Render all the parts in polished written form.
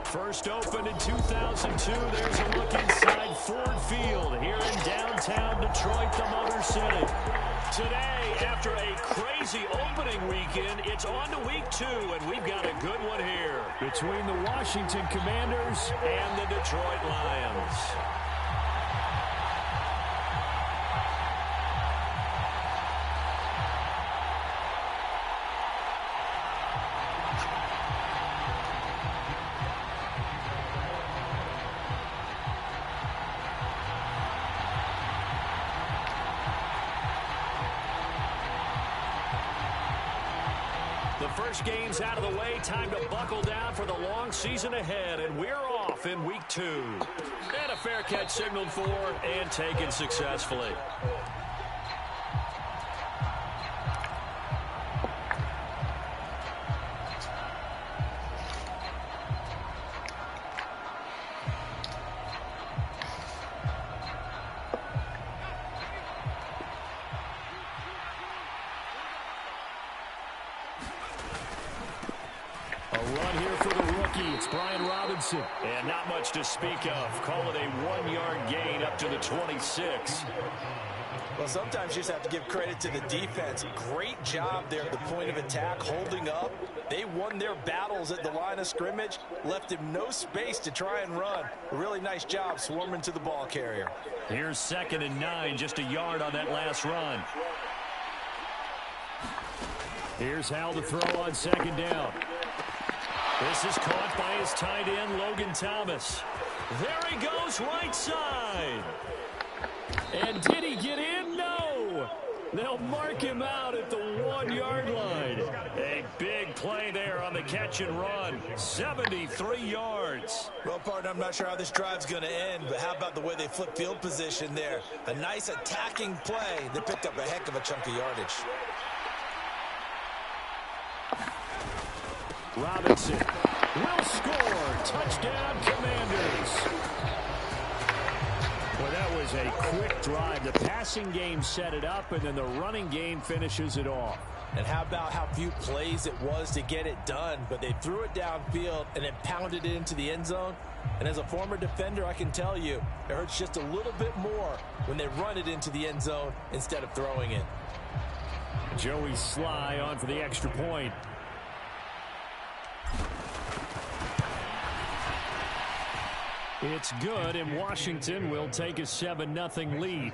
First opened in 2002. There's a look inside Ford Field here in downtown Detroit, the Motor City. Today, after a crazy opening weekend, it's on to week 2, and we've got a good one here between the Washington Commanders and the Detroit Lions. The first game's out of the way. Time to buckle down for the long season ahead. And we're off in week 2. And a fair catch signaled for and taken successfully. Brian Robinson. And not much to speak of. Call it a 1-yard gain up to the 26. Well, sometimes you just have to give credit to the defense. Great job there at the point of attack, holding up. They won their battles at the line of scrimmage, left him no space to try and run. A really nice job swarming to the ball carrier. Here's 2nd and 9, just a yard on that last run. Here's Howell to throw on 2nd down. This is caught by his tight end, Logan Thomas. There he goes, right side. And did he get in? No. They'll mark him out at the 1-yard line. A big play there on the catch and run. 73 yards. Well, partner, I'm not sure how this drive's going to end, but how about the way they flip field position there? A nice attacking play that picked up a heck of a chunk of yardage. Robinson will score. Touchdown, Commanders. Well, that was a quick drive. The passing game set it up, and then the running game finishes it off. And how about how few plays it was to get it done, but they threw it downfield and then pounded it into the end zone. And as a former defender, I can tell you, it hurts just a little bit more when they run it into the end zone instead of throwing it. Joey Sly on for the extra point. It's good, and Washington will take a 7-0 lead.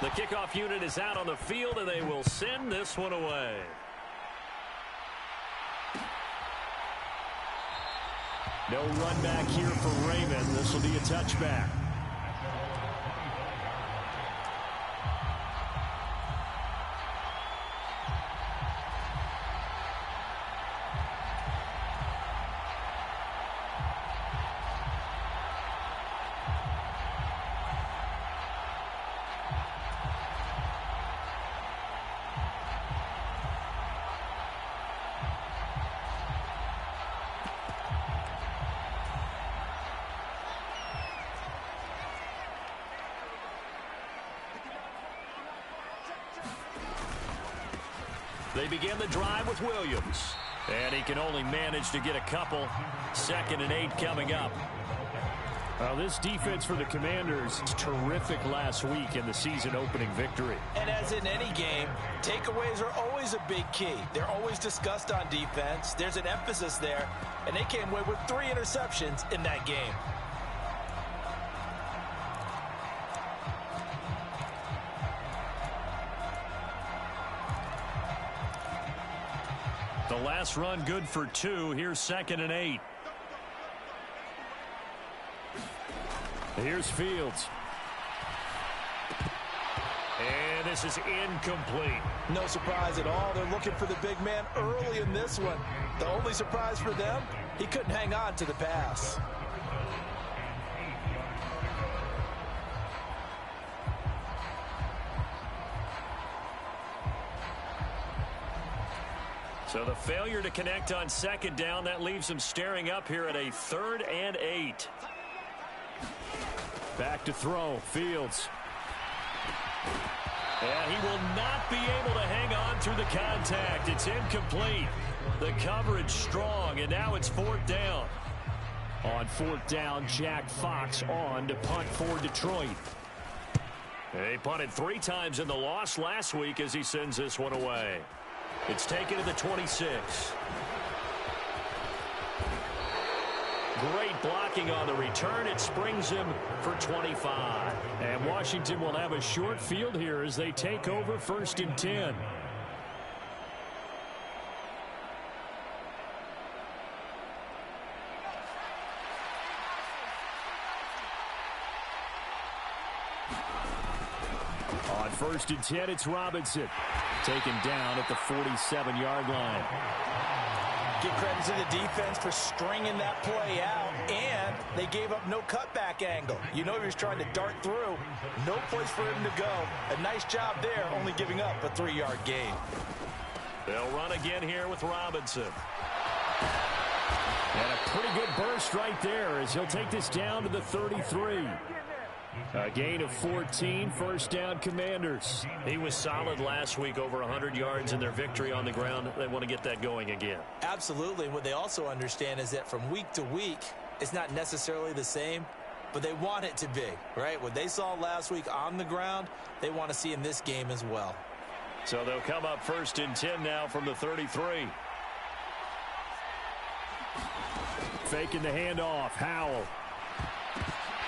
The kickoff unit is out on the field, and they will send this one away. No run back here for Raymond. This will be a touchback. They begin the drive with Williams. And he can only manage to get a couple. 2nd and 8 coming up. Well, this defense for the Commanders was terrific last week in the season-opening victory. And as in any game, takeaways are always a big key. They're always discussed on defense. There's an emphasis there. And they came away with 3 interceptions in that game. The last run good for 2. Here's 2nd and 8. Here's Fields. And this is incomplete. No surprise at all. They're looking for the big man early in this one. The only surprise for them, he couldn't hang on to the pass. So the failure to connect on 2nd down, that leaves them staring up here at a 3rd and 8. Back to throw. Fields. And he will not be able to hang on through the contact. It's incomplete. The coverage strong, and now it's 4th down. On 4th down, Jack Fox on to punt for Detroit. He punted 3 times in the loss last week as he sends this one away. It's taken to the 26. Great blocking on the return. It springs him for 25. And Washington will have a short field here as they take over 1st and 10. On 1st and 10, it's Robinson. Taken down at the 47-yard line. Give credit to the defense for stringing that play out, and they gave up no cutback angle. You know he was trying to dart through. No place for him to go. A nice job there, only giving up a 3-yard gain. They'll run again here with Robinson. And a pretty good burst right there as he'll take this down to the 33. A gain of 14, 1st down Commanders. He was solid last week, over 100 yards in their victory on the ground. They want to get that going again. Absolutely. What they also understand is that from week to week, it's not necessarily the same, but they want it to be, right? What they saw last week on the ground, they want to see in this game as well. So they'll come up 1st and 10 now from the 33. Faking the handoff, Howell.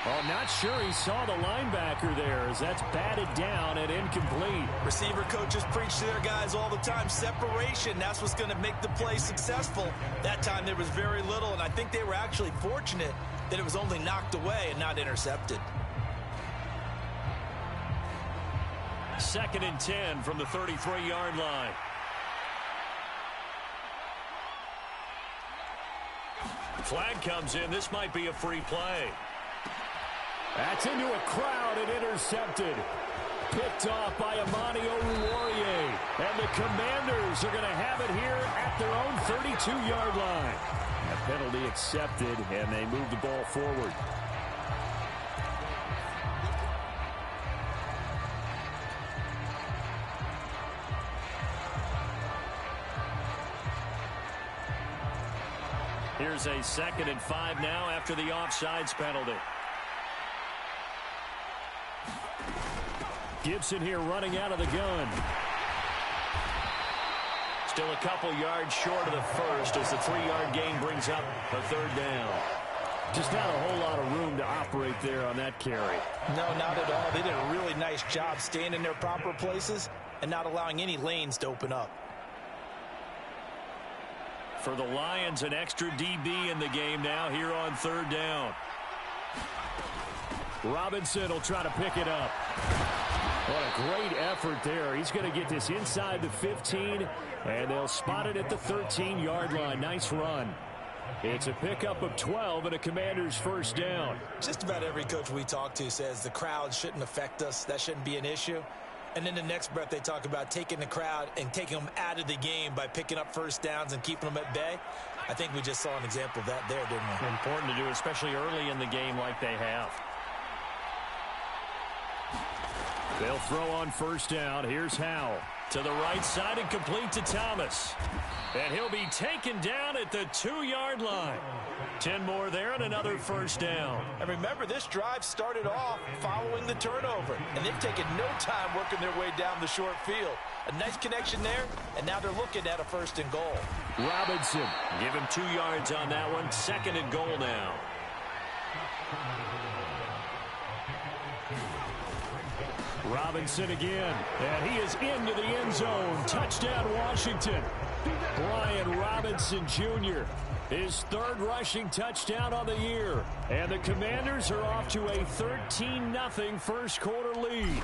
Oh, not sure he saw the linebacker there as that's batted down and incomplete. Receiver coaches preach to their guys all the time. Separation, that's what's going to make the play successful. That time there was very little, and I think they were actually fortunate that it was only knocked away and not intercepted. 2nd and 10 from the 33-yard line. Flag comes in. This might be a free play. That's into a crowd and intercepted. Picked off by Amani Oruwariye. And the Commanders are going to have it here at their own 32-yard line. A penalty accepted, and they move the ball forward. Here's a 2nd and 5 now after the offsides penalty. Gibson here running out of the gun. Still a couple yards short of the first as the 3-yard gain brings up a 3rd down. Just not a whole lot of room to operate there on that carry. No, not at all. They did a really nice job staying in their proper places and not allowing any lanes to open up. For the Lions, an extra DB in the game now here on 3rd down. Robinson will try to pick it up. What a great effort there. He's going to get this inside the 15, and they'll spot it at the 13-yard line. Nice run. It's a pickup of 12 and a Commander's 1st down. Just about every coach we talk to says the crowd shouldn't affect us. That shouldn't be an issue. And then the next breath they talk about taking the crowd and taking them out of the game by picking up 1st downs and keeping them at bay. I think we just saw an example of that there, didn't we? Important to do, especially early in the game like they have. They'll throw on 1st down. Here's Howell. To the right side and complete to Thomas. And he'll be taken down at the 2-yard line. 10 more there and another 1st down. And remember, this drive started off following the turnover. And they've taken no time working their way down the short field. A nice connection there, and now they're looking at a 1st and goal. Robinson, give him 2 yards on that one. 2nd and goal now. Robinson again, and he is into the end zone. Touchdown, Washington. Brian Robinson Jr., his 3rd rushing touchdown on the year. And the Commanders are off to a 13-0 first quarter lead.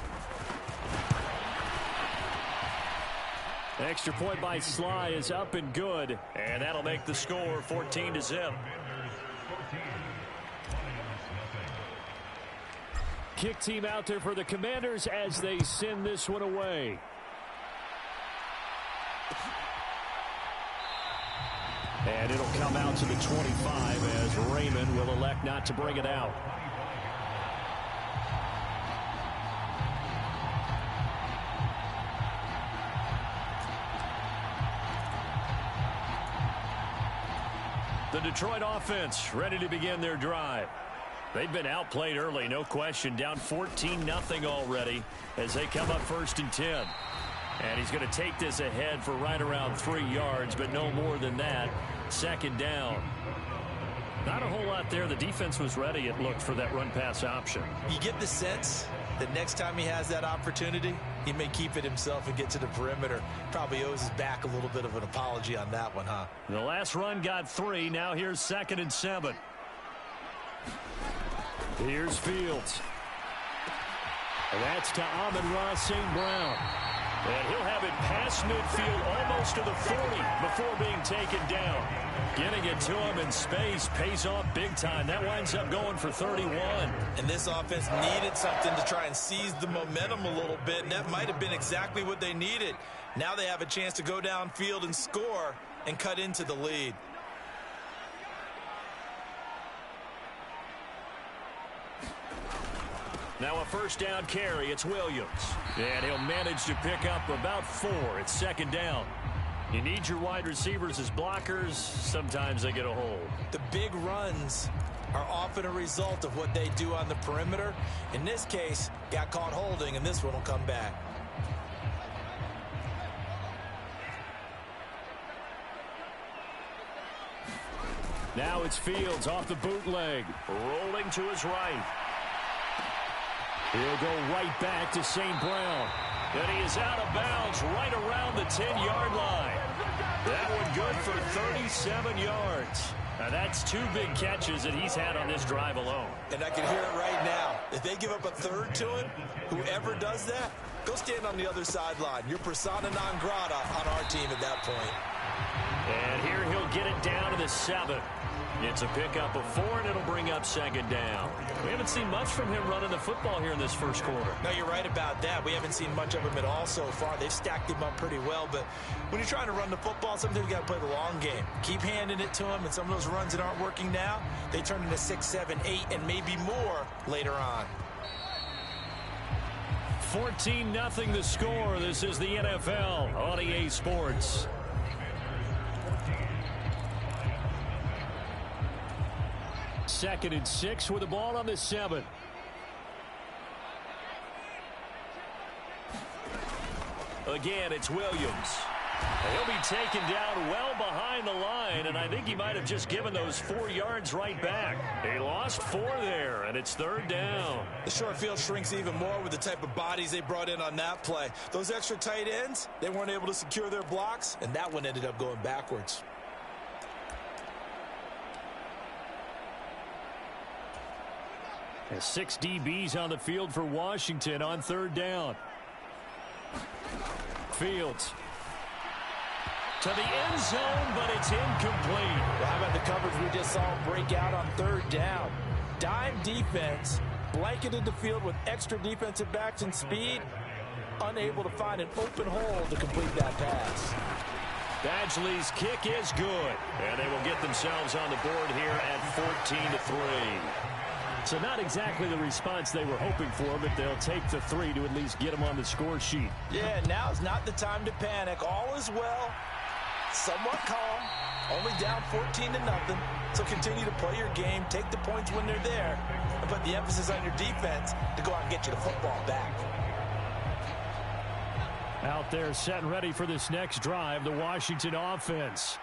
Extra point by Sly is up and good, and that'll make the score 14-0. Kick team out there for the Commanders as they send this one away. And it'll come out to the 25 as Raymond will elect not to bring it out. The Detroit offense ready to begin their drive. They've been outplayed early, no question. Down 14-0 already as they come up 1st and 10. And he's going to take this ahead for right around 3 yards, but no more than that. 2nd down. Not a whole lot there. The defense was ready, it looked, for that run-pass option. You get the sense that next time he has that opportunity, he may keep it himself and get to the perimeter. Probably owes his back a little bit of an apology on that one, huh? The last run got 3. Now here's 2nd and 7. Here's Fields. And that's to Amon-Ra St. Brown. And he'll have it past midfield almost to the 40 before being taken down. Getting it to him in space pays off big time. That winds up going for 31. And this offense needed something to try and seize the momentum a little bit, and that might have been exactly what they needed. Now they have a chance to go downfield and score and cut into the lead. Now a 1st down carry. It's Williams. And he'll manage to pick up about 4. It's 2nd down. You need your wide receivers as blockers. Sometimes they get a hold. The big runs are often a result of what they do on the perimeter. In this case, got caught holding, and this one will come back. Now it's Fields off the bootleg. Rolling to his right. He'll go right back to St. Brown. And he is out of bounds right around the 10-yard line. That one good for 37 yards. Now that's 2 big catches that he's had on this drive alone. And I can hear it right now. If they give up a 3rd to him, whoever does that, go stand on the other sideline. You're persona non grata on our team at that point. And here he'll get it down to the 7. It's a pickup of 4, and it'll bring up 2nd down. We haven't seen much from him running the football here in this 1st quarter. No, you're right about that. We haven't seen much of him at all so far. They've stacked him up pretty well, but when you're trying to run the football, sometimes you got to play the long game. Keep handing it to him, and some of those runs that aren't working now, they turn into 6, 7, 8, and maybe more later on. 14-0 the score. This is the NFL on EA Sports. Second and 6 with the ball on the 7. Again, it's Williams. He'll be taken down well behind the line, and I think he might have just given those 4 yards right back. He lost 4 there, and it's 3rd down. The short field shrinks even more with the type of bodies they brought in on that play. Those extra tight ends, they weren't able to secure their blocks, and that one ended up going backwards. And 6 DBs on the field for Washington on 3rd down. Fields to the end zone, but it's incomplete. Well, how about the coverage we just saw break out on 3rd down? Dime defense, blanketed the field with extra defensive backs and speed, unable to find an open hole to complete that pass. Badgley's kick is good, and they will get themselves on the board here at 14-3. So not exactly the response they were hoping for, but they'll take the 3 to at least get them on the score sheet. Yeah, now's not the time to panic. All is well, somewhat calm, only down 14-0. So continue to play your game, take the points when they're there, and put the emphasis on your defense to go out and get you the football back. Out there set and ready for this next drive, the Washington offense.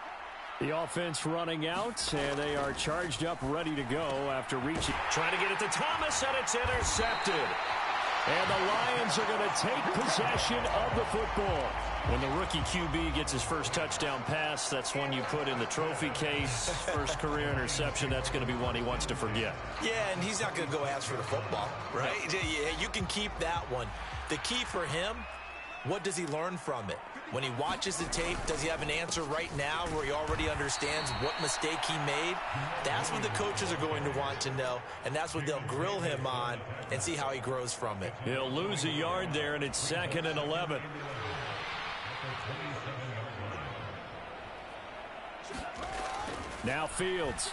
The offense running out, and they are charged up, ready to go after reaching. Trying to get it to Thomas, and it's intercepted. And the Lions are going to take possession of the football. When the rookie QB gets his first touchdown pass, that's one you put in the trophy case. First career interception, that's going to be one he wants to forget. Yeah, and he's not going to go ask for the football, right? Yeah, you can keep that one. The key for him, what does he learn from it? When he watches the tape, does he have an answer right now where he already understands what mistake he made? That's what the coaches are going to want to know, and that's what they'll grill him on and see how he grows from it. He'll lose a yard there, and it's 2nd and 11. Now Fields.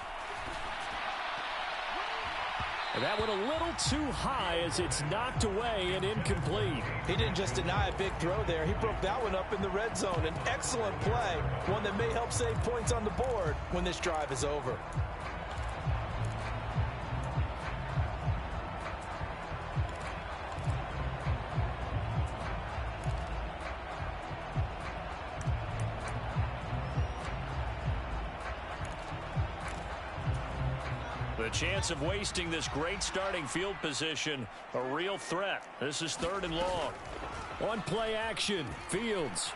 And that went a little too high as it's knocked away and incomplete. He didn't just deny a big throw there. He broke that one up in the red zone. An excellent play, one that may help save points on the board when this drive is over. The chance of wasting this great starting field position, a real threat. This is 3rd and long. On play action, Fields.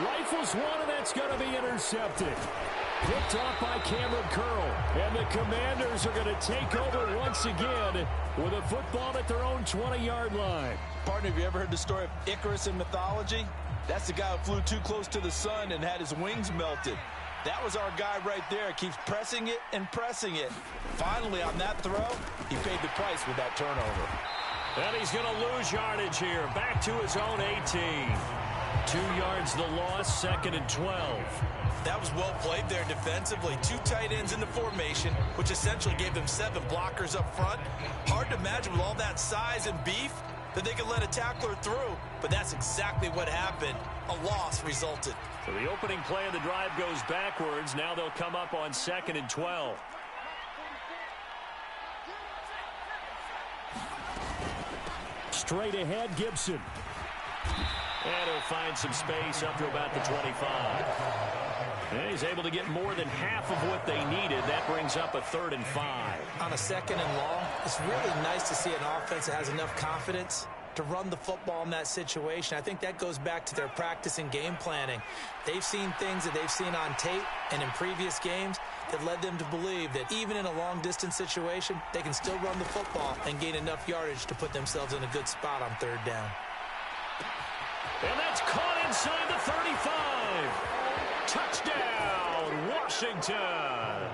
Rifles one, and that's going to be intercepted. Picked off by Cameron Curl. And the Commanders are going to take over once again with a football at their own 20-yard line. Partner, have you ever heard the story of Icarus in mythology? That's the guy who flew too close to the sun and had his wings melted. That was our guy right there. Keeps pressing it and pressing it. Finally, on that throw, he paid the price with that turnover. And he's going to lose yardage here. Back to his own 18. 2 yards the loss, 2nd and 12. That was well played there defensively. 2 tight ends in the formation, which essentially gave them 7 blockers up front. Hard to imagine with all that size and beef that they could let a tackler through, but that's exactly what happened. A loss resulted. So the opening play of the drive goes backwards. Now they'll come up on 2nd and 12. Straight ahead, Gibson. And he'll find some space up to about the 25. And he's able to get more than half of what they needed. That brings up a 3rd and 5. On a 2nd and long, it's really nice to see an offense that has enough confidence to run the football in that situation. I think that goes back to their practice and game planning. They've seen things that they've seen on tape and in previous games that led them to believe that even in a long-distance situation, they can still run the football and gain enough yardage to put themselves in a good spot on 3rd down. And that's caught inside the 35. Touchdown, Washington.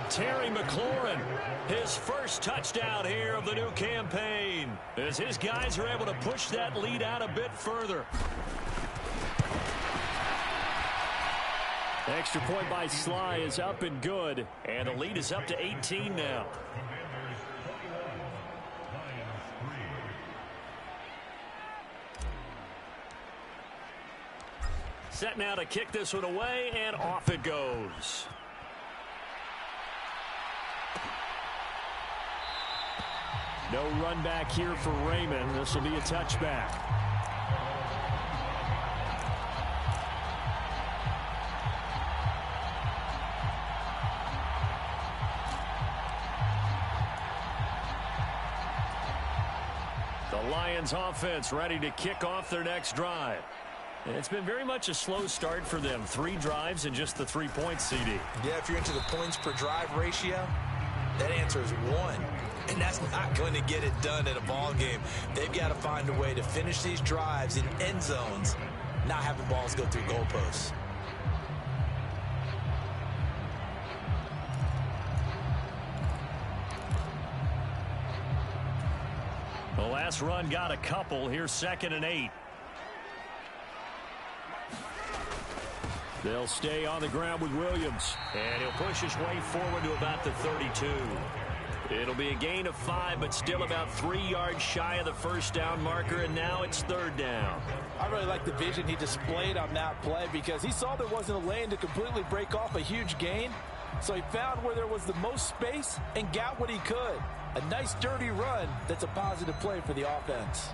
Terry McLaurin, his first touchdown here of the new campaign, as his guys are able to push that lead out a bit further. Extra point by Sly is up and good, and the lead is up to 18 now. Set now to kick this one away, and off it goes. No run back here for Raymond. This will be a touchback. The Lions offense ready to kick off their next drive. It's been very much a slow start for them. 3 drives and just the 3 points, CD. Yeah, if you're into the points per drive ratio, that answer is 1. And that's not going to get it done in a ball game. They've got to find a way to finish these drives in end zones, not having balls go through goalposts. The last run got a couple. Here's 2nd and 8. They'll stay on the ground with Williams. And he'll push his way forward to about the 32. It'll be a gain of 5, but still about 3 yards shy of the first down marker, and now it's 3rd down. I really like the vision he displayed on that play because he saw there wasn't a lane to completely break off a huge gain. So he found where there was the most space and got what he could. A nice dirty run that's a positive play for the offense.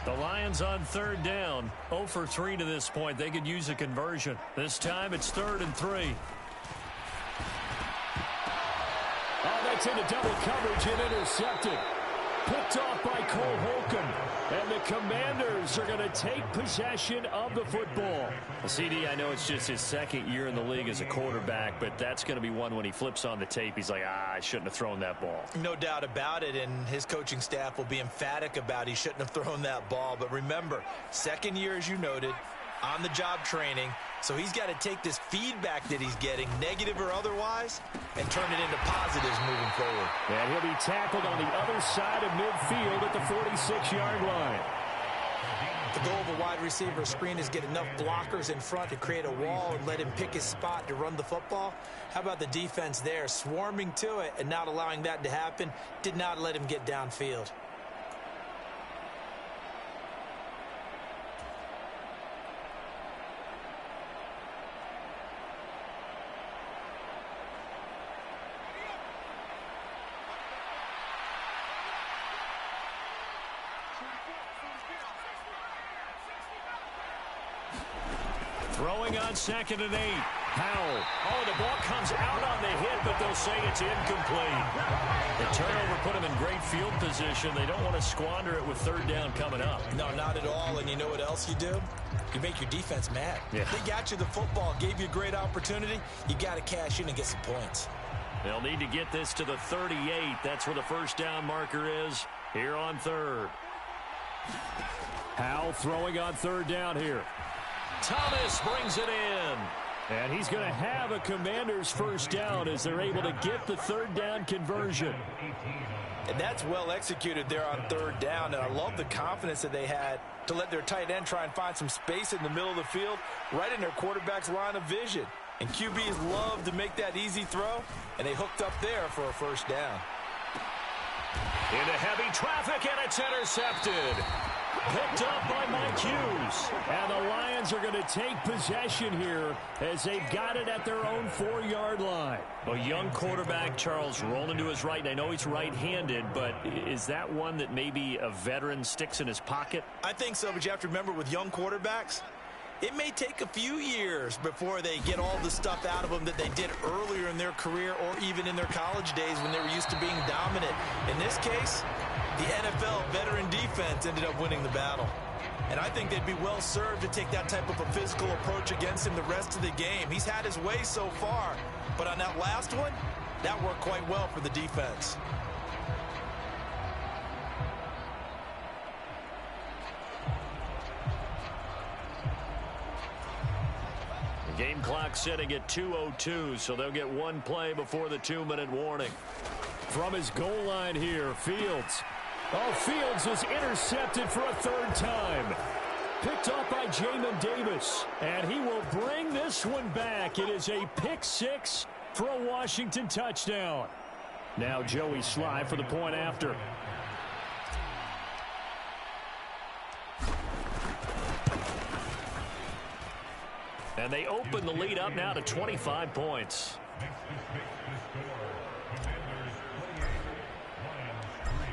The Lions on 3rd down. 0 for 3 to this point. They could use a conversion. This time it's 3rd and 3. Oh, that's into double coverage and intercepted. Picked off by Cole Holcomb. And the Commanders are going to take possession of the football. Well, CD, I know it's just his 2nd year in the league as a quarterback, but that's going to be one when he flips on the tape. He's like, I shouldn't have thrown that ball. No doubt about it, and his coaching staff will be emphatic about he shouldn't have thrown that ball. But remember, 2nd year, as you noted, on-the-job training. So he's got to take this feedback that he's getting, negative or otherwise, and turn it into positives moving forward. And he'll be tackled on the other side of midfield at the 46-yard line. The goal of a wide receiver screen is get enough blockers in front to create a wall and let him pick his spot to run the football. How about the defense there, swarming to it and not allowing that to happen? Did not let him get downfield. Throwing on 2nd and 8. Howell. Oh, the ball comes out on the hit, but they'll say it's incomplete. The turnover put them in great field position. They don't want to squander it with 3rd down coming up. No, not at all. And you know what else you do? You make your defense mad. Yeah. They got you the football, gave you a great opportunity. You got to cash in and get some points. They'll need to get this to the 38. That's where the 1st down marker is here on 3rd. Howell throwing on 3rd down here. Thomas brings it in. And he's going to have a Commanders 1st down as they're able to get the 3rd down conversion. And that's well executed there on 3rd down. And I love the confidence that they had to let their tight end try and find some space in the middle of the field, right in their quarterback's line of vision. And QBs love to make that easy throw, and they hooked up there for a 1st down. Into heavy traffic, and it's intercepted. Picked up by Mike Hughes. And the Lions are going to take possession here as they've got it at their own 4-yard line. A young quarterback, Charles, rolling to his right. I know he's right-handed, but is that one that maybe a veteran sticks in his pocket? I think so, but you have to remember with young quarterbacks, it may take a few years before they get all the stuff out of them that they did earlier in their career or even in their college days when they were used to being dominant. In this case, the NFL veteran defense ended up winning the battle. And I think they'd be well served to take that type of a physical approach against him the rest of the game. He's had his way so far, but on that last one, that worked quite well for the defense. Game clock sitting at 2:02, so they'll get one play before the 2-minute warning. From his goal line here, Fields. Oh, Fields is intercepted for a 3rd time. Picked up by Jamin Davis, and he will bring this one back. It is a pick 6 for a Washington touchdown. Now Joey Sly for the point after. And they open the lead up now to 25 points.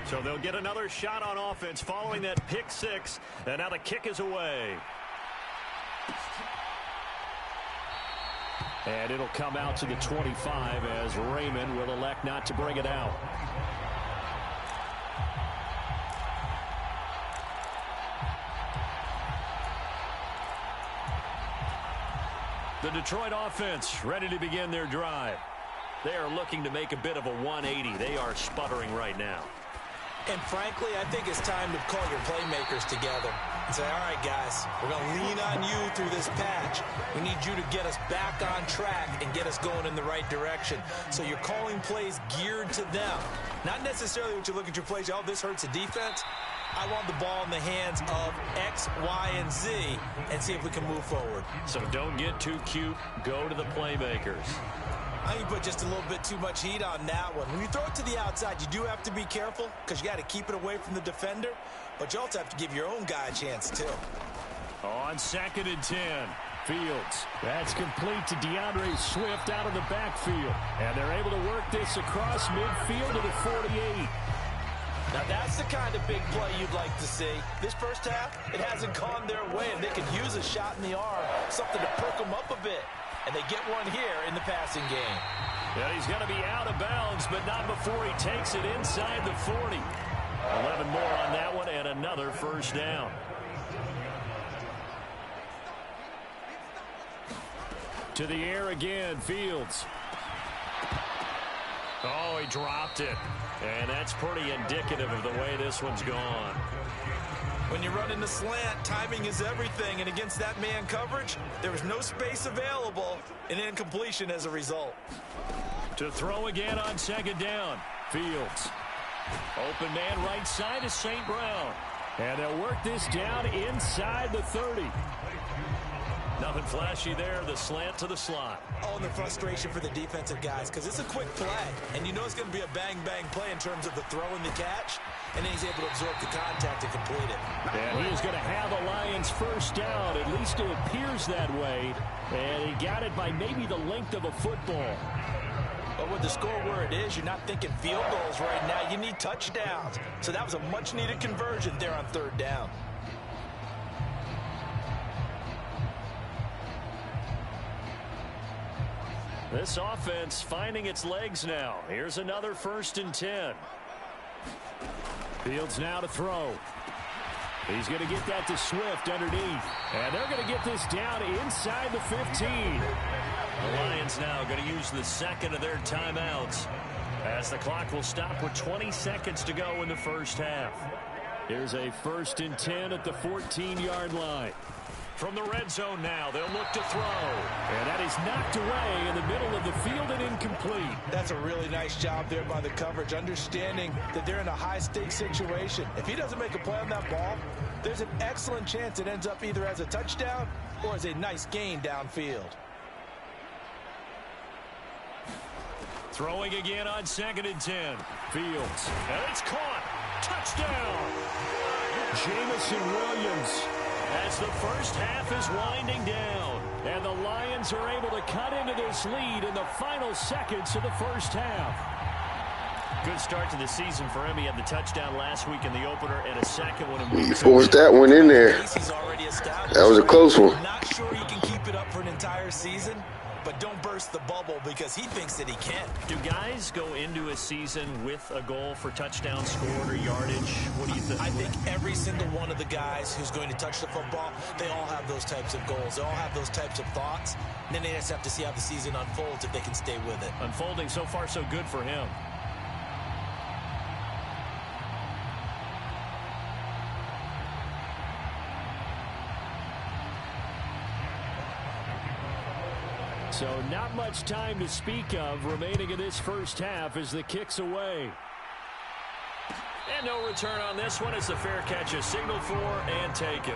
So they'll get another shot on offense following that pick 6. And now the kick is away. And it'll come out to the 25 as Raymond will elect not to bring it out. The Detroit offense ready to begin their drive. They are looking to make a bit of a 180. They are sputtering right now. And frankly, I think it's time to call your playmakers together and say, all right, guys, we're going to lean on you through this patch. We need you to get us back on track and get us going in the right direction. So you're calling plays geared to them. Not necessarily what you look at your plays, oh, this hurts the defense. I want the ball in the hands of X, Y, and Z and see if we can move forward. So don't get too cute. Go to the playmakers. I think you put just a little bit too much heat on that one. When you throw it to the outside, you do have to be careful because you got to keep it away from the defender, but you also have to give your own guy a chance too. On 2nd and 10, Fields. That's complete to DeAndre Swift out of the backfield. And they're able to work this across midfield to the 48. Now that's the kind of big play you'd like to see. This first half, it hasn't gone their way, and they could use a shot in the arm, something to perk them up a bit. And they get one here in the passing game. Yeah, he's going to be out of bounds, but not before he takes it inside the 40. 11 more on that one, and another 1st down. To the air again, Fields. Oh, he dropped it. And that's pretty indicative of the way this one's gone. When When you run in the slant, timing is everything, and against that man coverage, there was no space available, and incompletion as a result. To throw again on second down. Fields. Open man right side is St. Brown. And they'll work this down inside the 30. Nothing flashy there. The slant to the slot. Oh, and the frustration for the defensive guys, because it's a quick play, and you know it's going to be a bang-bang play in terms of the throw and the catch, and then he's able to absorb the contact and complete it. And he is going to have the Lions first down. At least it appears that way. And he got it by maybe the length of a football. But with the score where it is, you're not thinking field goals right now. You need touchdowns. So that was a much-needed conversion there on third down. This offense finding its legs now. Here's another 1st and 10. Fields now to throw. He's going to get that to Swift underneath. And they're going to get this down inside the 15. The Lions now going to use the second of their timeouts, as the clock will stop with 20 seconds to go in the first half. Here's a 1st and 10 at the 14-yard line. From the red zone now, they'll look to throw. And that is knocked away in the middle of the field and incomplete. That's a really nice job there by the coverage, understanding that they're in a high-stakes situation. If he doesn't make a play on that ball, there's an excellent chance it ends up either as a touchdown or as a nice gain downfield. Throwing again on 2nd and 10. Fields. And it's caught. Touchdown. Jameson Williams. As the first half is winding down, and the Lions are able to cut into this lead in the final seconds of the first half. Good start to the season for him. He had the touchdown last week in the opener and a second one. He forced that one in there. That was a close one. I'm not sure he can keep it up for an entire season, but don't burst the bubble because he thinks that he can. Do guys go into a season with a goal for touchdown scored or yardage? What do you think? I think every single one of the guys who's going to touch the football, they all have those types of goals. They all have those types of thoughts. And then they just have to see how the season unfolds if they can stay with it. Unfolding so far so good for him. So not much time to speak of remaining in this first half as the kick's away. And no return on this one as the fair catch is signaled for and taken.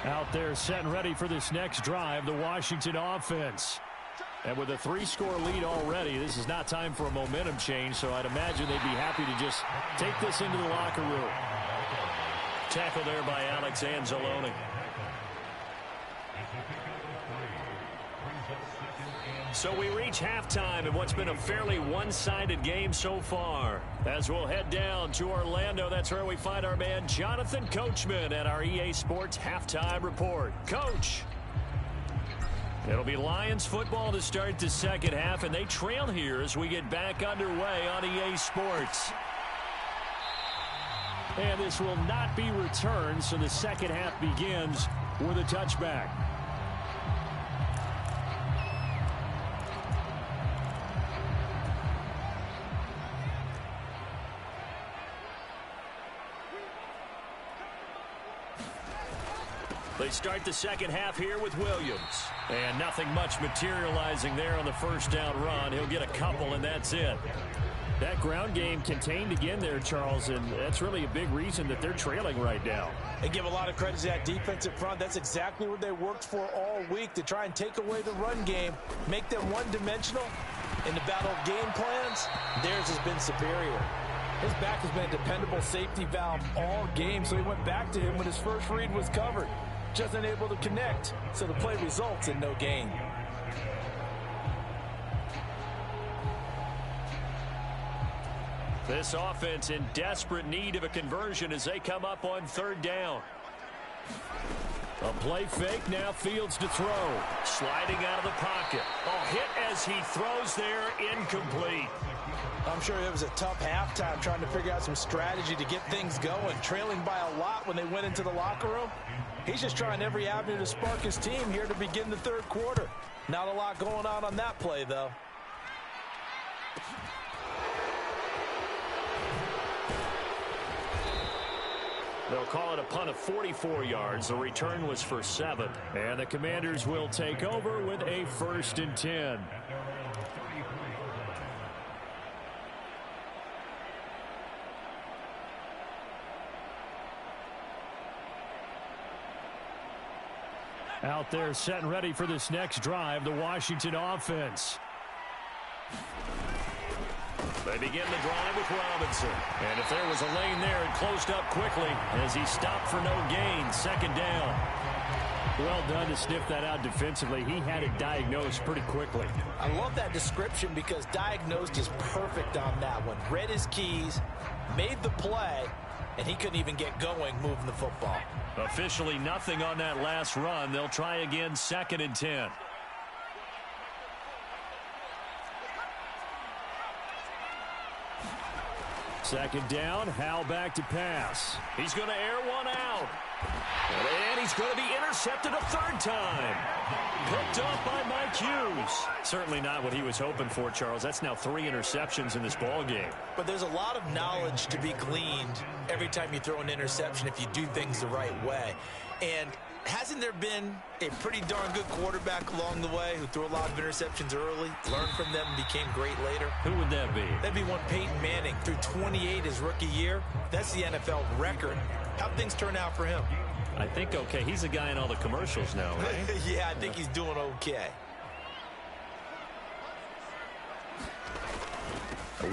Out there set and ready for this next drive, the Washington offense. And with a 3-score lead already, this is not time for a momentum change, so I'd imagine they'd be happy to just take this into the locker room. Tackle there by Alex Anzalone. So we reach halftime in what's been a fairly one-sided game so far. As we'll head down to Orlando, that's where we find our man Jonathan Coachman at our EA Sports Halftime Report. Coach. It'll be Lions football to start the second half, and they trail here as we get back underway on EA Sports. And this will not be returned, so the second half begins with a touchback. They start the second half here with Williams. And nothing much materializing there on the first down run. He'll get a couple, and that's it. That ground game contained again there, Charles, and that's really a big reason that they're trailing right now. They give a lot of credit to that defensive front. That's exactly what they worked for all week, to try and take away the run game, make them one-dimensional. In the battle of game plans, theirs has been superior. His back has been a dependable safety valve all game, so he went back to him when his first read was covered. Just unable to connect, so the play results in no gain. This offense in desperate need of a conversion as they come up on third down. A play fake, now Fields to throw. Sliding out of the pocket. A hit as he throws there, incomplete. I'm sure it was a tough halftime trying to figure out some strategy to get things going. Trailing by a lot when they went into the locker room. He's just trying every avenue to spark his team here to begin the third quarter. Not a lot going on that play, though. They'll call it a punt of 44 yards. The return was for 7. And the Commanders will take over with a 1st and 10. Out there set and ready for this next drive, the Washington offense. They begin the drive with Robinson. And if there was a lane there, it closed up quickly as he stopped for no gain. 2nd down. Well done to sniff that out defensively. He had it diagnosed pretty quickly. I love that description because diagnosed is perfect on that one. Read his keys, made the play, and he couldn't even get going moving the football. Officially nothing on that last run. They'll try again, 2nd and 10. Second down, Howell back to pass. He's going to air one out. And he's going to be intercepted a 3rd time. Picked up by Mike Hughes. Certainly not what he was hoping for, Charles. That's now 3 interceptions in this ball game. But there's a lot of knowledge to be gleaned every time you throw an interception if you do things the right way. And hasn't there been a pretty darn good quarterback along the way who threw a lot of interceptions early, learned from them, and became great later? Who would that be? That'd be one Peyton Manning. Threw 28 his rookie year. That's the NFL record. How'd things turn out for him? I think okay. He's a guy in all the commercials now, right? Yeah, I think he's doing okay.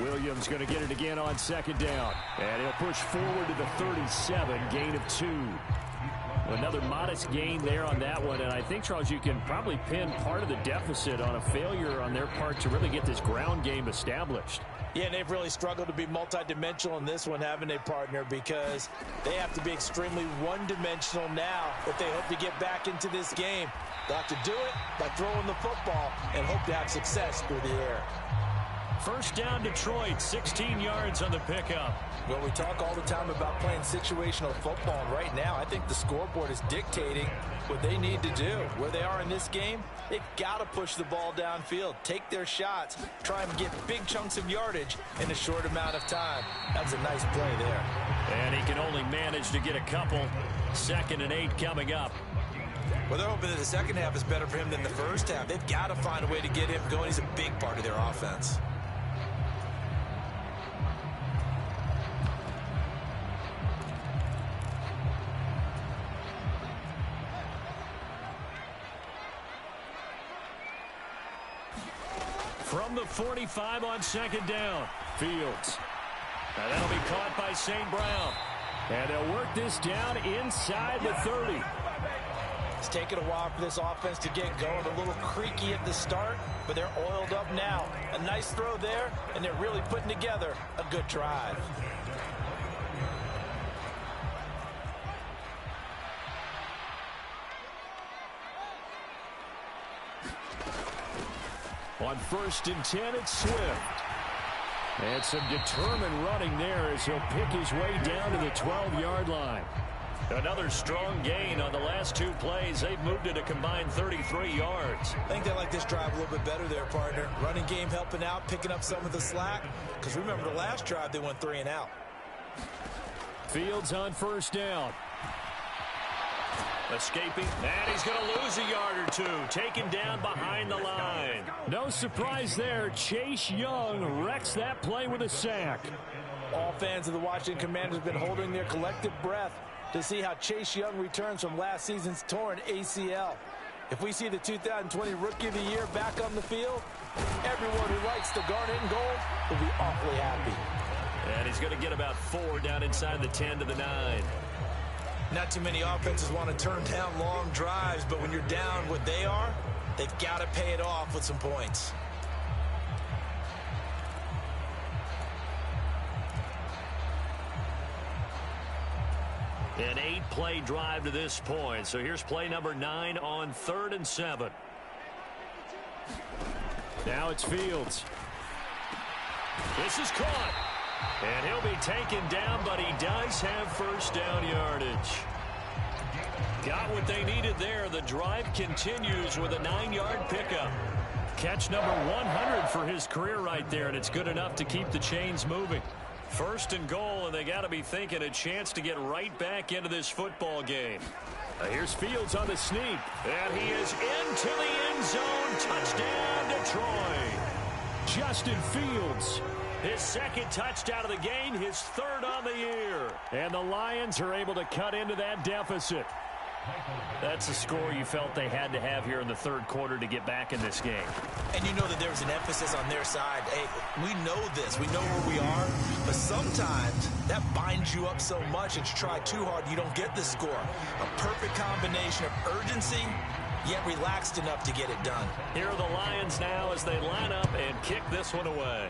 Williams going to get it again on 2nd down. And he'll push forward to the 37, gain of 2. Another modest gain there on that one. And I think, Charles, you can probably pin part of the deficit on a failure on their part to really get this ground game established. Yeah, and they've really struggled to be multidimensional in this one, haven't they, partner? Because they have to be extremely one-dimensional now if they hope to get back into this game. They'll have to do it by throwing the football and hope to have success through the air. 1st down, Detroit, 16 yards on the pickup. Well, we talk all the time about playing situational football, and right now I think the scoreboard is dictating what they need to do. Where they are in this game, they've got to push the ball downfield, take their shots, try and get big chunks of yardage in a short amount of time. That's a nice play there. And he can only manage to get a couple. 2nd and 8 coming up. Well, they're hoping that the second half is better for him than the first half. They've got to find a way to get him going. He's a big part of their offense. From the 45 on 2nd down, Fields. And that'll be caught by St. Brown. And they'll work this down inside the 30. It's taken a while for this offense to get going. A little creaky at the start, but they're oiled up now. A nice throw there, and they're really putting together a good drive. On 1st and 10, it's Swift. And some determined running there as he'll pick his way down to the 12-yard line. Another strong gain on the last 2 plays. They've moved it a combined 33 yards. I think they like this drive a little bit better there, partner. Running game helping out, picking up some of the slack. Because remember the last drive, they went 3 and out. Fields on 1st down. Escaping, and he's going to lose a yard or 2. Taken down behind the line. No surprise there. Chase Young wrecks that play with a sack. All fans of the Washington Commanders have been holding their collective breath to see how Chase Young returns from last season's torn ACL. If we see the 2020 Rookie of the Year back on the field, everyone who likes the garnet and gold will be awfully happy. And he's going to get about 4 down inside the 10 to the 9. Not too many offenses want to turn down long drives, but when you're down what they are, they've got to pay it off with some points. An 8-play drive to this point. So here's play number 9 on 3rd and 7. Now it's Fields. This is caught. And he'll be taken down, but he does have first down yardage. Got what they needed there. The drive continues with a 9-yard pickup. Catch number 100 for his career right there, and it's good enough to keep the chains moving. First and goal, and they got to be thinking a chance to get right back into this football game. Here's Fields on the sneak, and he is into the end zone. Touchdown, Detroit. Justin Fields, his second touchdown of the game, his third on the year. And the Lions are able to cut into that deficit. That's a score you felt they had to have here in the third quarter to get back in this game. And you know that there was an emphasis on their side. Hey, we know this. We know where we are. But sometimes that binds you up so much that you try too hard, you don't get the score. A perfect combination of urgency, yet relaxed enough to get it done. Here are the Lions now as they line up and kick this one away.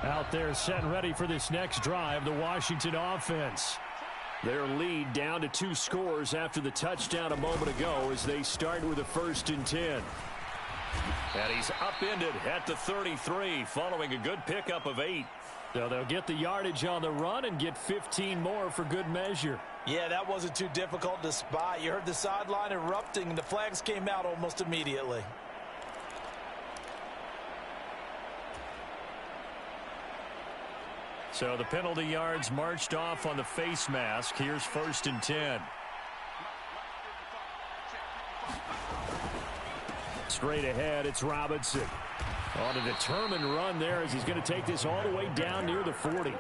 Out there set and ready for this next drive, the Washington offense. Their lead down to 2 scores after the touchdown a moment ago as they start with a 1st and 10. And he's upended at the 33 following a good pickup of 8. So they'll get the yardage on the run and get 15 more for good measure. Yeah, that wasn't too difficult to spot. You heard the sideline erupting, and the flags came out almost immediately. So the penalty yards marched off on the face mask. Here's 1st and 10. Straight ahead, it's Robinson. On a determined run there as he's going to take this all the way down near the 40.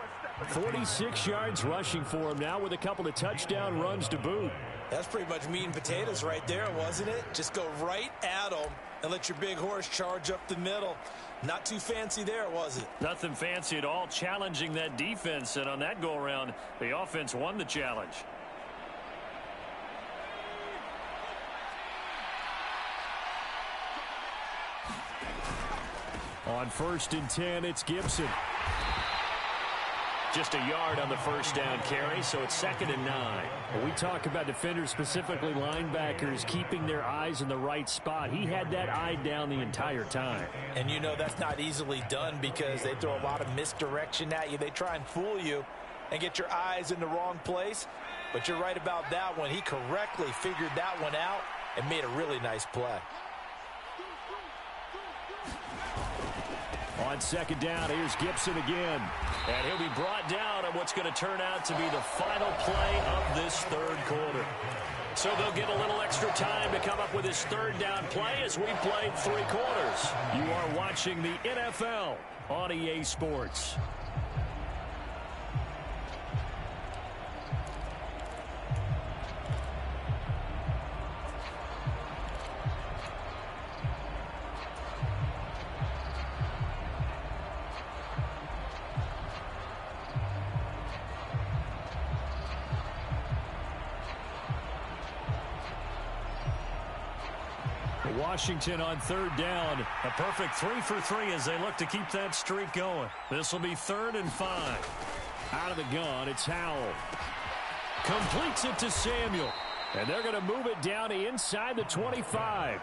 46 yards rushing for him now with a couple of touchdown runs to boot. That's pretty much meat and potatoes right there, wasn't it? Just go right at them and let your big horse charge up the middle. Not too fancy there, was it? Nothing fancy at all, challenging that defense. And on that go-around, the offense won the challenge. On 1st and 10, it's Gibson. Just a yard on the first down carry, so it's 2nd and 9. We talk about defenders, specifically linebackers, keeping their eyes in the right spot. He had that eye down the entire time. And you know that's not easily done because they throw a lot of misdirection at you. They try and fool you and get your eyes in the wrong place. But you're right about that one. He correctly figured that one out and made a really nice play. On 2nd down, here's Gibson again. And he'll be brought down on what's going to turn out to be the final play of this third quarter. So they'll get a little extra time to come up with his 3rd down play as we played 3 quarters. You are watching the NFL on EA Sports. Washington on 3rd down. A perfect 3 for 3 as they look to keep that streak going. This will be 3rd and 5. Out of the gun, it's Howell. Completes it to Samuel. And they're going to move it down to inside the 25.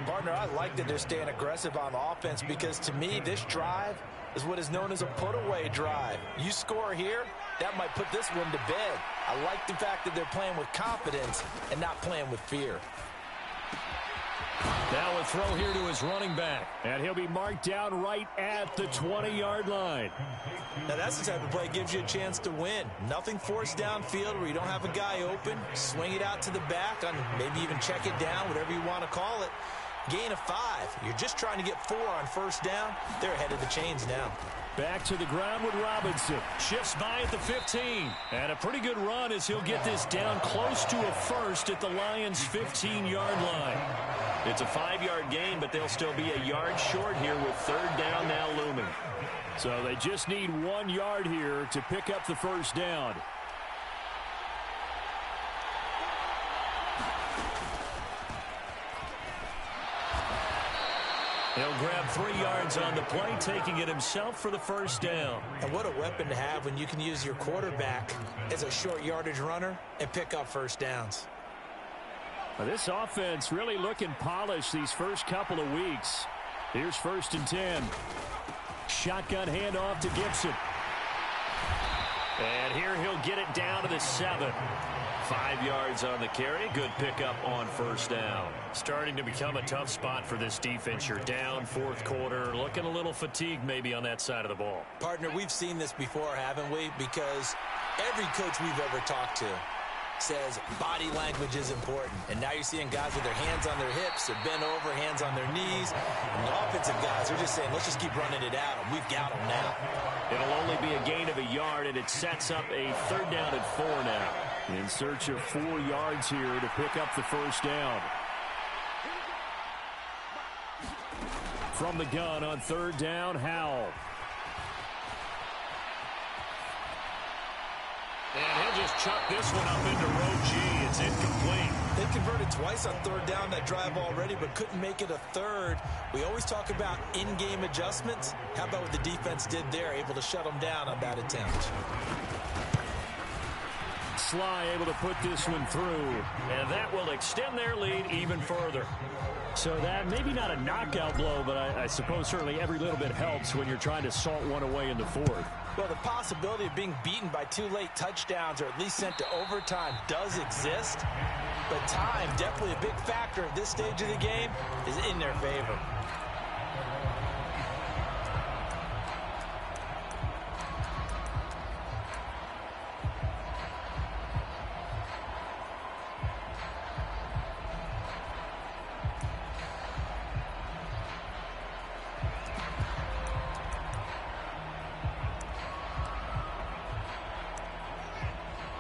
Partner, I like that they're staying aggressive on offense because to me, this drive is what is known as a put-away drive. You score here, that might put this one to bed. I like the fact that they're playing with confidence and not playing with fear. Now a throw here to his running back. And he'll be marked down right at the 20-yard line. Now that's the type of play that gives you a chance to win. Nothing forced downfield where you don't have a guy open. Swing it out to the back on maybe even check it down, whatever you want to call it. Gain of 5. You're just trying to get 4 on 1st down. They're ahead of the chains now. Back to the ground with Robinson. Shifts by at the 15. And a pretty good run as he'll get this down close to a first at the Lions' 15-yard line. It's a 5-yard gain, but they'll still be a yard short here with 3rd down now looming. So they just need 1 yard here to pick up the first down. He'll grab 3 yards on the play, taking it himself for the first down. And what a weapon to have when you can use your quarterback as a short yardage runner and pick up first downs. Well, this offense really looking polished these first couple of weeks. Here's 1st and 10. Shotgun handoff to Gibson. And here he'll get it down to the 7. 5 yards on the carry. Good pickup on first down. Starting to become a tough spot for this defense. You're down 4th quarter. Looking a little fatigued maybe on that side of the ball. Partner, we've seen this before, haven't we? Because every coach we've ever talked to says body language is important. And now you're seeing guys with their hands on their hips, they're bent over, hands on their knees. And the offensive guys are just saying, let's just keep running it at them. We've got them now. It'll only be a gain of a yard, and it sets up a 3rd down and 4 now. In search of 4 yards here to pick up the first down. From the gun on 3rd down, Howell. And he'll just chuck this one up into row G. It's incomplete. They converted twice on 3rd down that drive already, but couldn't make it a 3rd. We always talk about in-game adjustments. How about what the defense did there, able to shut them down on that attempt? Sly able to put this one through, and that will extend their lead even further. So that maybe not a knockout blow, but I suppose certainly every little bit helps when you're trying to salt one away in the 4th. Well, the possibility of being beaten by 2 late touchdowns or at least sent to overtime does exist, but time, definitely a big factor at this stage of the game, is in their favor.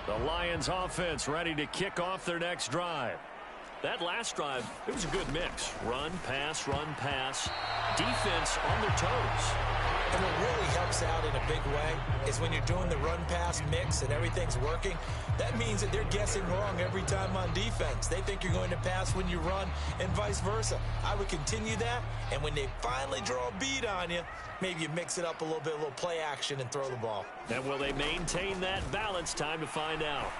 The Lions offense ready to kick off their next drive. That last drive, it was a good mix. Run, pass, defense on their toes. And what really helps out in a big way is when you're doing the run-pass mix and everything's working, that means that they're guessing wrong every time on defense. They think you're going to pass when you run and vice versa. I would continue that, and when they finally draw a bead on you, maybe you mix it up a little bit, a little play action and throw the ball. And will they maintain that balance? Time to find out.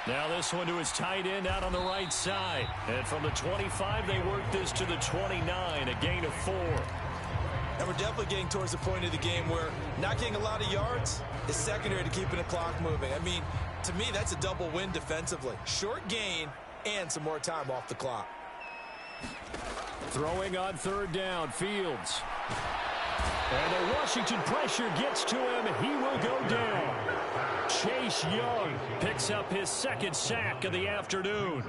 Now this one to his tight end out on the right side. And from the 25, they work this to the 29, a gain of 4. And we're definitely getting towards the point of the game where not getting a lot of yards is secondary to keeping the clock moving. I mean, to me, that's a double win defensively. Short gain and some more time off the clock. Throwing on 3rd down, Fields. And the Washington pressure gets to him. He will go down. Chase Young picks up his 2nd sack of the afternoon.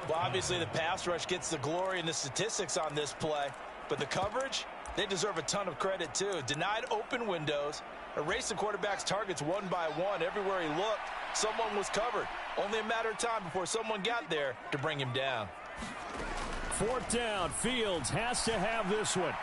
Well, obviously the pass rush gets the glory and the statistics on this play, but the coverage, they deserve a ton of credit too. Denied open windows, erased the quarterback's targets one by one. Everywhere he looked, someone was covered. Only a matter of time before someone got there to bring him down. 4th down, Fields has to have this one.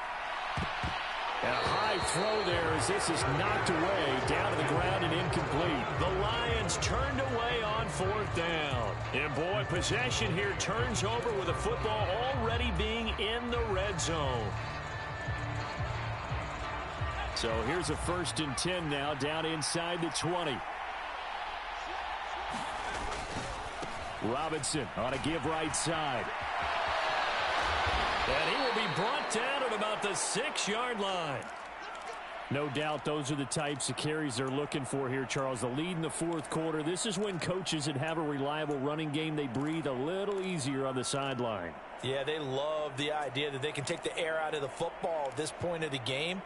And a high throw there as this is knocked away, down to the ground and incomplete. The Lions turned away on 4th down. And boy, possession here turns over with the football already being in the red zone. So here's a 1st and 10 now, down inside the 20. Robinson on a give right side. And he will be brought down at about the 6-yard line. No doubt those are the types of carries they're looking for here, Charles. The lead in the 4th quarter. This is when coaches that have a reliable running game, they breathe a little easier on the sideline. Yeah, they love the idea that they can take the air out of the football at this point of the game.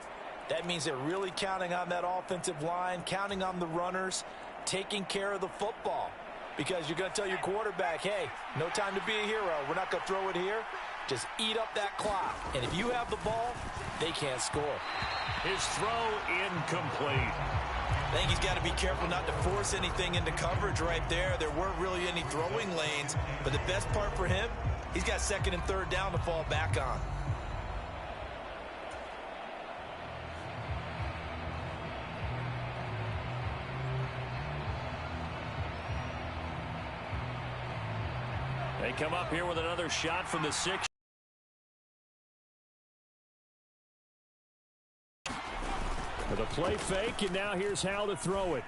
That means they're really counting on that offensive line, counting on the runners, taking care of the football. Because you're going to tell your quarterback, hey, no time to be a hero. We're not going to throw it here. Just eat up that clock. And if you have the ball, they can't score. His throw incomplete. I think he's got to be careful not to force anything into coverage right there. There weren't really any throwing lanes. But the best part for him, he's got 2nd and 3rd down to fall back on. They come up here with another shot from the 6. Play fake, and now here's Howell to throw it.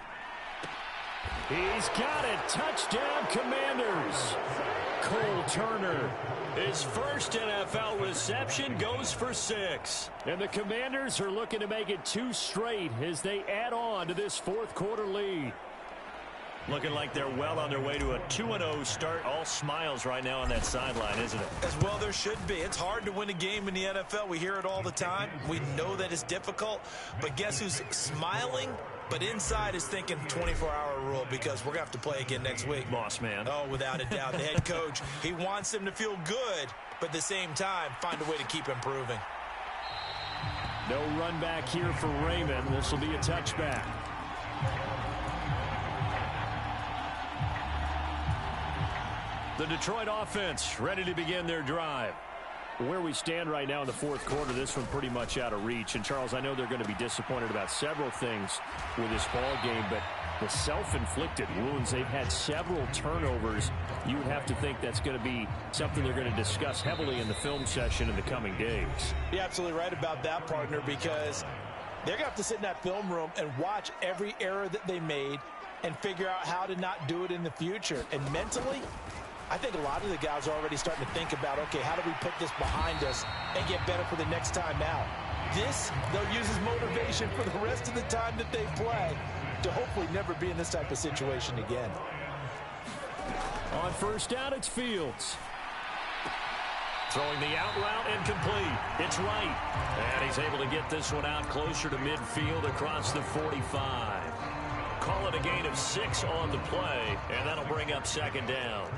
He's got it. Touchdown, Commanders. Cole Turner, his first NFL reception, goes for 6. And the Commanders are looking to make it 2 straight as they add on to this fourth quarter lead. Looking like they're well on their way to a 2-0 start. All smiles right now on that sideline, isn't it? As well there should be. It's hard to win a game in the NFL. We hear it all the time. We know that it's difficult. But guess who's smiling? But inside is thinking 24-hour rule because we're going to have to play again next week. Boss man. Oh, without a doubt. The head coach, he wants them to feel good, but at the same time, find a way to keep improving. No run back here for Raymond. This will be a touchback. The Detroit offense ready to begin their drive. Where we stand right now in the fourth quarter, this one pretty much out of reach. And, Charles, I know they're going to be disappointed about several things with this ball game, but the self-inflicted wounds, they've had several turnovers. You would have to think that's going to be something they're going to discuss heavily in the film session in the coming days. You're absolutely right about that, partner, because they're going to have to sit in that film room and watch every error that they made and figure out how to not do it in the future. And mentally, I think a lot of the guys are already starting to think about, okay, how do we put this behind us and get better for the next time out? This, they'll use as motivation for the rest of the time that they play to hopefully never be in this type of situation again. On first down, it's Fields. Throwing the out route and complete. It's right. And he's able to get this one out closer to midfield across the 45. Call it a gain of 6 on the play, and that'll bring up second down.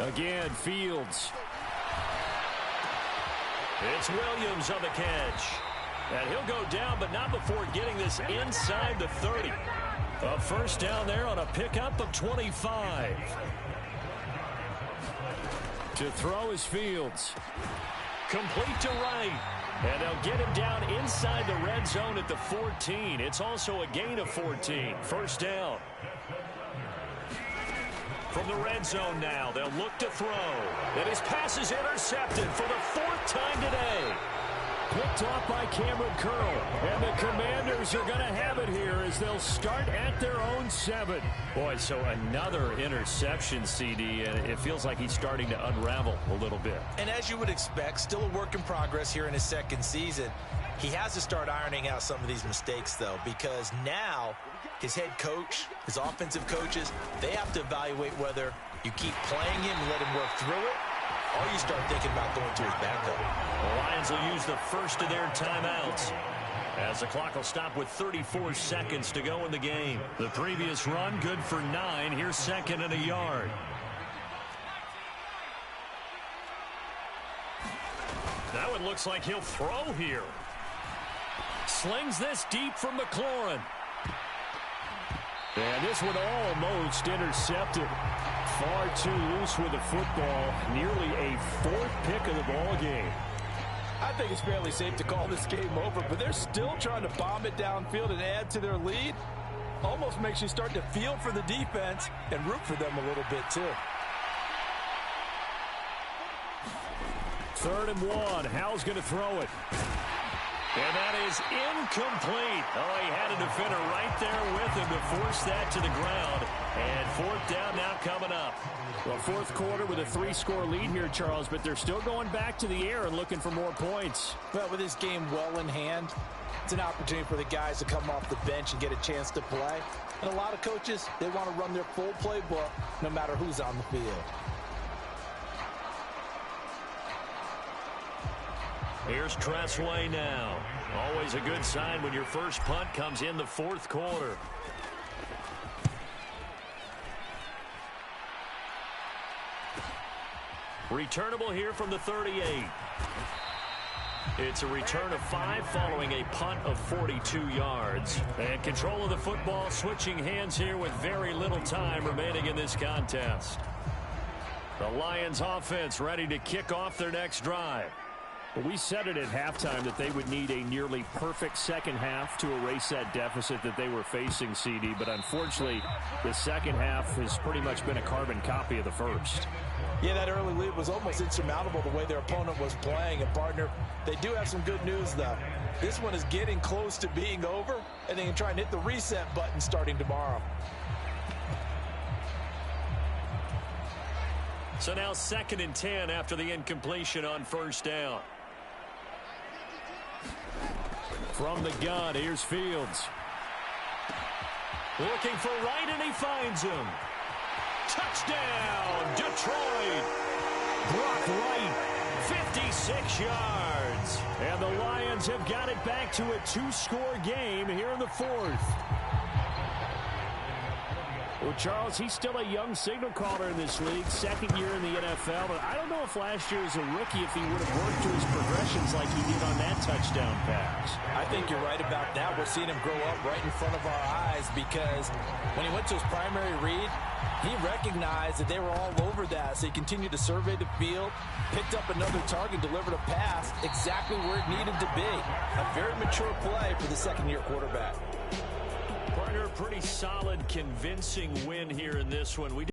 Again, Fields. It's Williams on the catch. And he'll go down, but not before getting this inside the 30. A first down there on a pickup of 25. To throw is Fields. Complete to right. And they'll get him down inside the red zone at the 14. It's also a gain of 14. First down. From the red zone now, they'll look to throw. And his pass is intercepted for the 4th time today. Picked off by Cameron Curl. And the Commanders are going to have it here as they'll start at their own 7. Boy, so another interception, CD, and it feels like he's starting to unravel a little bit. And as you would expect, still a work in progress here in his second season. He has to start ironing out some of these mistakes, though, because now his head coach, his offensive coaches, they have to evaluate whether you keep playing him and let him work through it, or you start thinking about going to his backup. The Lions will use the first of their timeouts as the clock will stop with 34 seconds to go in the game. The previous run good for 9. Here's second and a yard. Now it looks like he'll throw here. Slings this deep from McLaurin. And this one almost intercepted. Far too loose with the football. Nearly a 4th pick of the ball game. I think it's fairly safe to call this game over, but they're still trying to bomb it downfield and add to their lead. Almost makes you start to feel for the defense and root for them a little bit too. 3rd and 1. Howell's going to throw it. And that is incomplete. Oh, he had a defender right there with him to force that to the ground. And 4th down now coming up. Well, fourth quarter with a 3-score lead here, Charles, but they're still going back to the air and looking for more points. Well, with this game well in hand, it's an opportunity for the guys to come off the bench and get a chance to play. And a lot of coaches, they want to run their full playbook no matter who's on the field. Here's Tressway now. Always a good sign when your first punt comes in the fourth quarter. Returnable here from the 38. It's a return of 5 following a punt of 42 yards. And control of the football switching hands here with very little time remaining in this contest. The Lions offense ready to kick off their next drive. Well, we said it at halftime that they would need a nearly perfect second half to erase that deficit that they were facing, CD. But unfortunately, the second half has pretty much been a carbon copy of the first. Yeah, that early lead was almost insurmountable the way their opponent was playing. And, partner, they do have some good news, though. This one is getting close to being over, and they can try and hit the reset button starting tomorrow. So now 2nd and 10 after the incompletion on first down. From the gun, here's Fields. Looking for Wright, and he finds him. Touchdown, Detroit. Brock Wright, 56 yards. And the Lions have got it back to a 2-score game here in the 4th. Well, Charles, he's still a young signal caller in this league, 2nd year in the NFL. But I don't know if last year as a rookie, if he would have worked through his progressions like he did on that touchdown pass. I think you're right about that. We're seeing him grow up right in front of our eyes because when he went to his primary read, he recognized that they were all over that. So he continued to survey the field, picked up another target, delivered a pass exactly where it needed to be. A very mature play for the 2nd-year quarterback. Partner, pretty solid, convincing win here in this one.